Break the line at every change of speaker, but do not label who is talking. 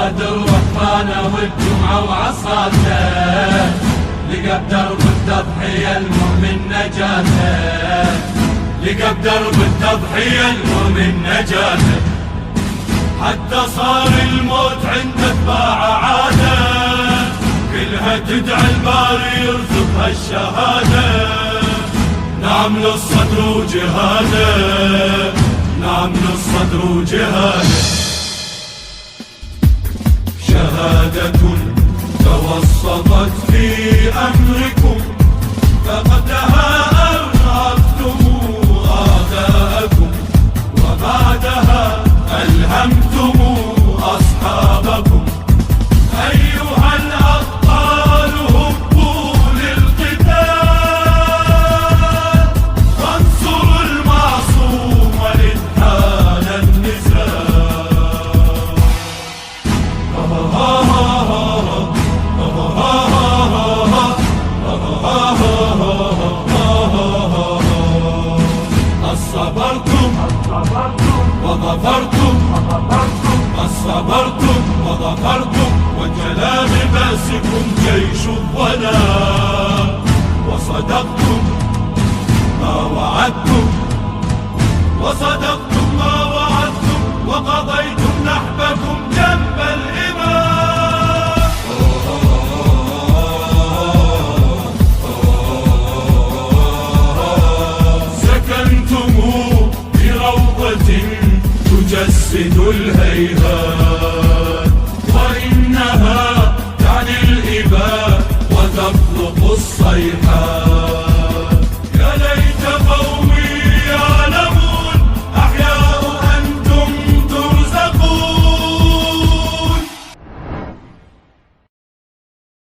صاد الرحمن والجمعة وعصاته، لقى بدرب التضحية المؤمن نجاته، لقى بدرب التضحية المؤمن نجاته. حتى صار الموت عند اتباع عاده، كلها تدعي الباري يرزقها الشهادة. نعم للصدر وجهاده، نعم للصدر وجهاده. شهادة توسطت في أمركم، فقدها أرهبتم أعداءكم، وبعدها ألهمتم أصحابكم. أيها الأبطال هبوا للقتال، وانصروا المعصوم إذ حان النزال. أصبرتم وظفرتم، أصبرتم وظفرتم، وجلى بباسكم جيش الظلام. وصدقتم ما وعدتم، وصدقتم ما وعدتم، وقضيتم نحبكم جنب الإمام. سكنتم في روضة تجسد الهيهات،